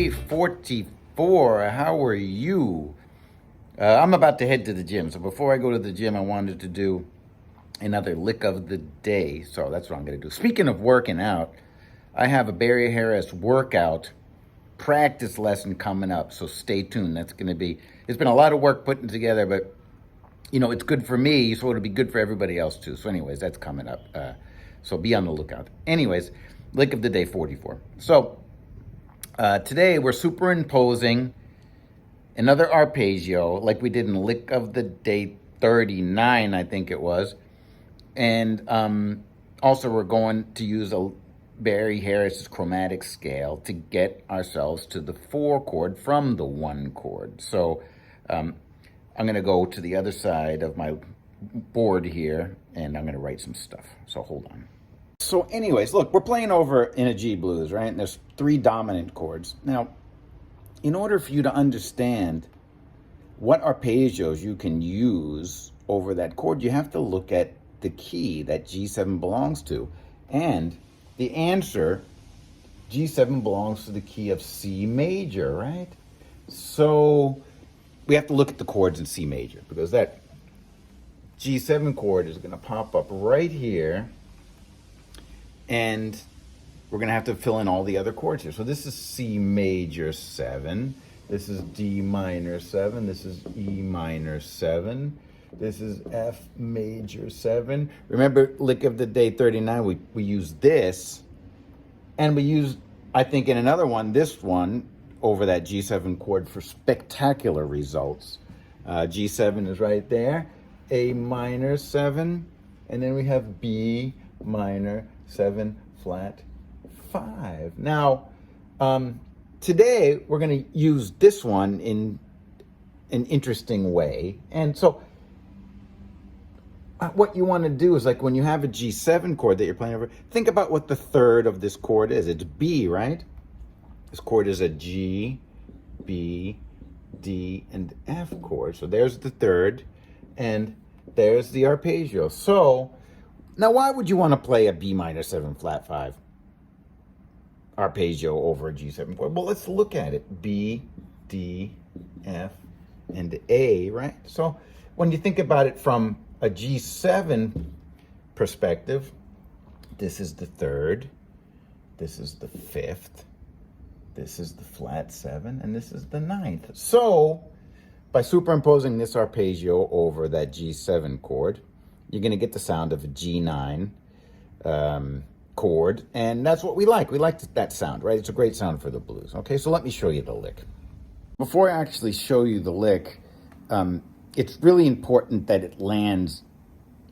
day 44. How are you? I'm about to head to the gym. So before I go to the gym, I wanted to do another lick of the day. So that's what I'm going to do. Speaking of working out, I have a Barry Harris workout practice lesson coming up. So stay tuned. That's going to be, it's been a lot of work putting together, but it's good for me, so it'll be good for everybody else too. So anyways, that's coming up. So be on the lookout. Anyways, lick of the day 44. So today we're superimposing another arpeggio like we did in lick of the day 39, I think it was. And also we're going to use a Barry Harris Chromatic Scale to get ourselves to the 4 chord from the 1 chord. So I'm going to go to the other side of my board here, and I'm going to write some stuff. So hold on. So anyways, look, we're playing over in a G blues, right? And there's 3 dominant chords. Now, in order for you to understand what arpeggios you can use over that chord, you have to look at the key that G7 belongs to. And the answer, G7 belongs to the key of C major, right? So we have to look at the chords in C major, because that G7 chord is going to pop up right here, and we're going to have to fill in all the other chords here. So this is C major 7, this is D minor 7, this is E minor 7, this is F major 7. Remember, lick of the day 39, we used this, and we used, I think in another one, this one, over that G7 chord for spectacular results. G7 is right there, A minor 7, and then we have B minor 7 flat 5. Now, today we're going to use this one in an interesting way. And so what you want to do is, like when you have a G7 chord that you're playing over, think about what the third of this chord is. It's B, right? This chord is a G, B, D, and F chord. So there's the third, and there's the arpeggio. So now why would you want to play a B minor 7 flat 5 arpeggio over a G7 chord? Well, let's look at it. B, D, F, and A, right? So when you think about it from a G7 perspective, this is the third, this is the fifth, this is the flat 7, and this is the 9th. So by superimposing this arpeggio over that G7 chord, you're going to get the sound of a G9 chord, and that's what we like. We like that sound, right? It's a great sound for the blues. Okay, so let me show you the lick. Before I actually show you the lick, it's really important that it lands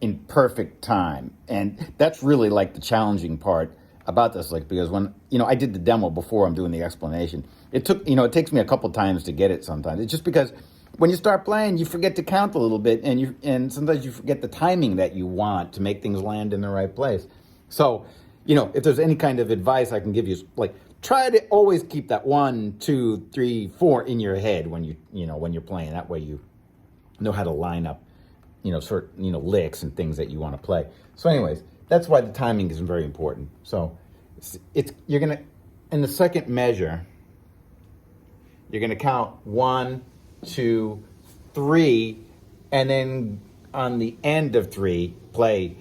in perfect time, and that's really like the challenging part about this lick, because when I did the demo before I'm doing the explanation, it takes me a couple times to get it sometimes. It's just because when you start playing, you forget to count a little bit, and sometimes you forget the timing that you want to make things land in the right place. So, if there's any kind of advice I can give you, like, try to always keep that 1, 2, 3, 4 in your head when you're playing. That way you know how to line up, licks and things that you want to play. So anyways, that's why the timing is very important. So you're gonna, in the second measure, you're gonna count 1, 2, 3, and then on the end of 3, play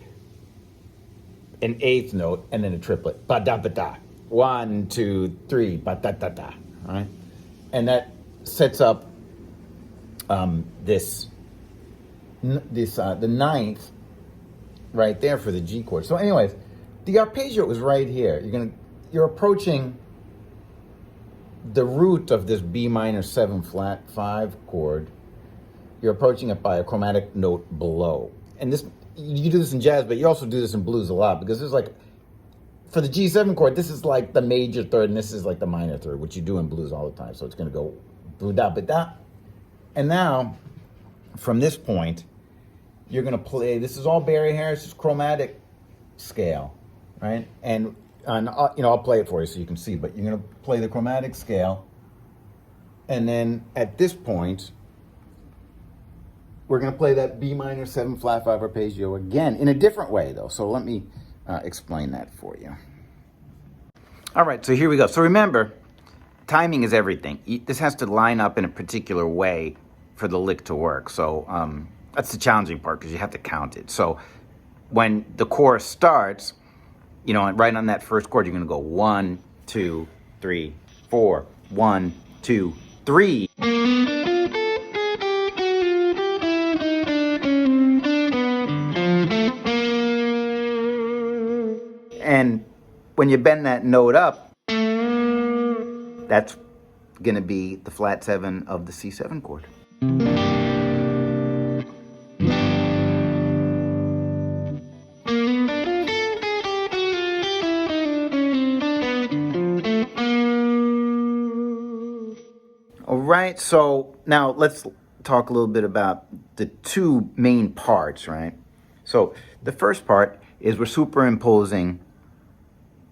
an 8th note and then a triplet. Ba da ba da. 1, 2, 3. Ba da da da. All right, and that sets up the 9th right there for the G chord. So anyways, the arpeggio is right here. You're approaching the root of this B minor 7 flat 5 chord. You're approaching it by a chromatic note below. And this, you do this in jazz, but you also do this in blues a lot, because there's like, for the G7 chord, this is like the major third, and this is like the minor third, which you do in blues all the time. So it's going to go boo-da, ba-da. And now, from this point, you're going to play, this is all Barry Harris's Chromatic Scale, right? And I'll play it for you so you can see, but you're going to play the Chromatic Scale. And then at this point, we're going to play that B minor 7 flat 5 arpeggio again, in a different way though. So let me explain that for you. All right, so here we go. So remember, timing is everything. This has to line up in a particular way for the lick to work. So that's the challenging part, because you have to count it. So when the chorus starts, you know, right on that first chord, you're going to go 1, 2, 3, 4, 1, 2, 3. And when you bend that note up, that's going to be the flat 7 of the C7 chord. All right, so now let's talk a little bit about the two main parts, right? So the first part is we're superimposing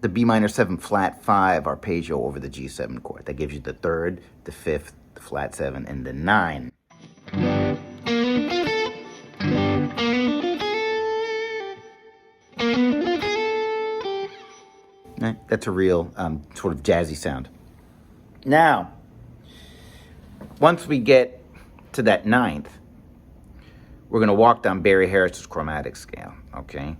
the B minor 7 flat 5 arpeggio over the G7 chord. That gives you the 3rd, the 5th, the flat 7, and the 9. That's a real sort of jazzy sound. Now, once we get to that 9th, we're going to walk down Barry Harris's chromatic scale, okay?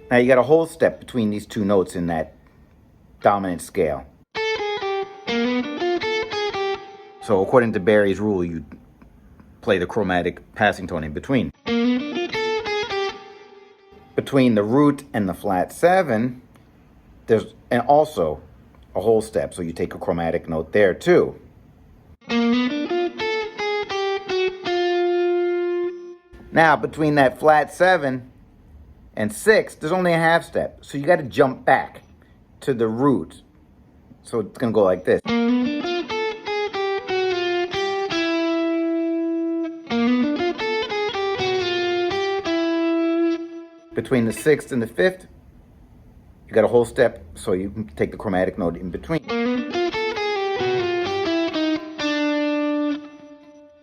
Now you got a whole step between these two notes in that dominant scale. So according to Barry's rule, you play the chromatic passing tone in between. Between the root and the flat 7, there's also a whole step, so you take a chromatic note there too. Now, between that flat 7 and 6, there's only a half step, so you got to jump back to the root. So it's going to go like this. Between the 6th and the 5th, you got a whole step, so you can take the chromatic note in between.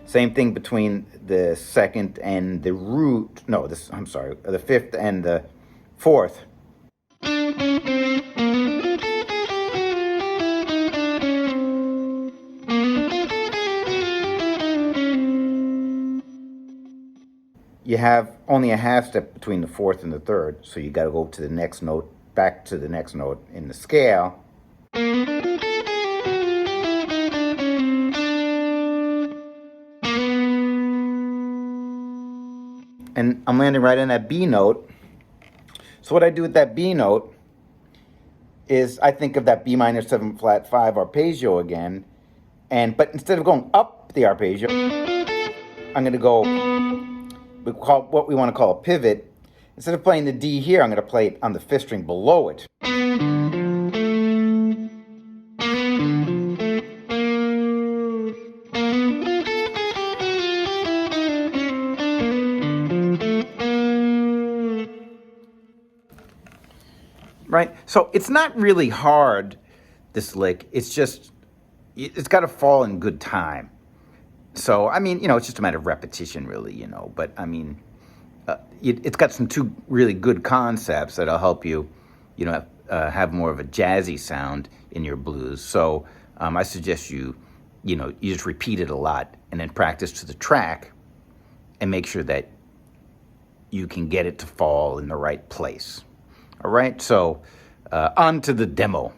Same thing between the 2nd and the root. No, the 5th and the 4th. You have only a half step between the 4th and the 3rd, so you got to go to the next note, back to the next note in the scale. And I'm landing right on that B note. So what I do with that B note is I think of that B minor 7 flat 5 arpeggio again, but instead of going up the arpeggio, I'm going to go what we want to call a pivot. Instead of playing the D here, I'm going to play it on the 5th string below it. Right? So it's not really hard, this lick. It's just, it's got to fall in good time. So, I mean, you know, it's just a matter of repetition, really, you know. But, I mean, it's got some two really good concepts that'll help you, you know, have more of a jazzy sound in your blues. So I suggest you just repeat it a lot and then practice to the track and make sure that you can get it to fall in the right place. All right, so on to the demo.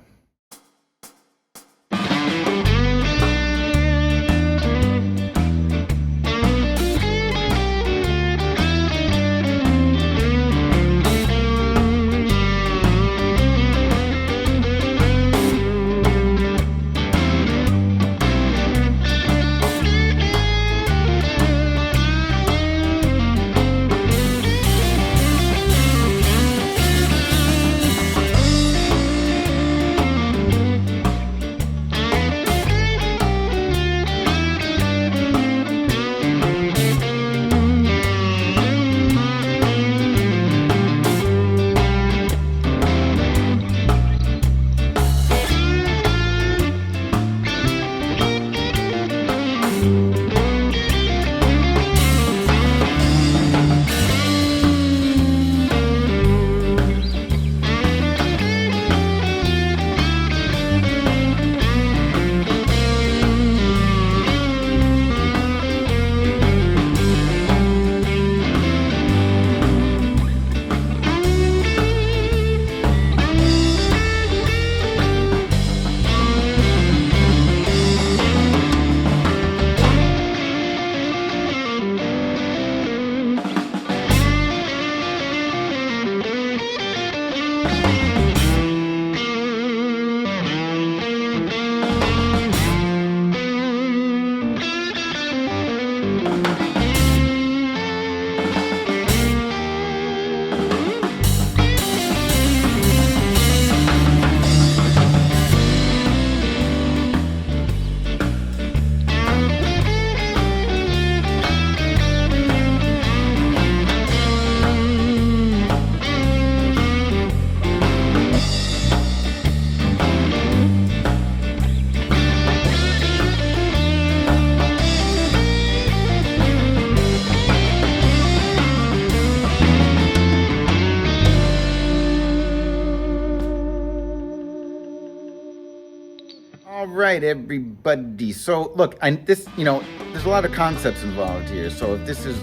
All right, everybody. So look, there's a lot of concepts involved here. So if this is,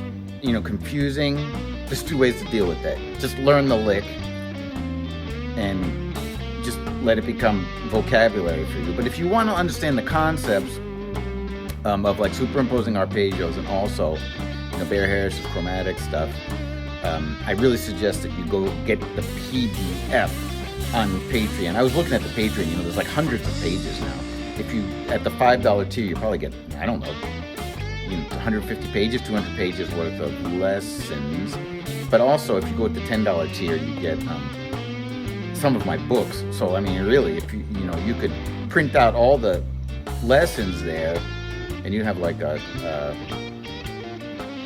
confusing, there's two ways to deal with that. Just learn the lick and just let it become vocabulary for you. But if you want to understand the concepts of like superimposing arpeggios and also, Barry Harris Chromatic stuff, I really suggest that you go get the PDF on Patreon. I was looking at the Patreon, there's like hundreds of pages now. If you, at the $5 tier, you probably get, 150 pages, 200 pages worth of lessons. But also, if you go at the $10 tier, you get some of my books. So, really, if you could print out all the lessons there, and you have like a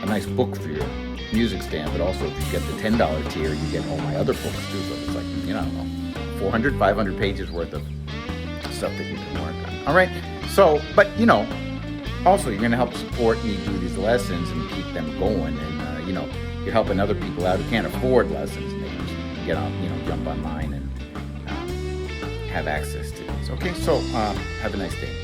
nice book for your music stand. But also, if you get the $10 tier, you get all my other books too. So it's like, 400, 500 pages worth of stuff that you can work on. All right. So, but also you're going to help support me do these lessons and keep them going. And you're helping other people out who can't afford lessons, and they can just get on, jump online and have access to these. Okay. So have a nice day.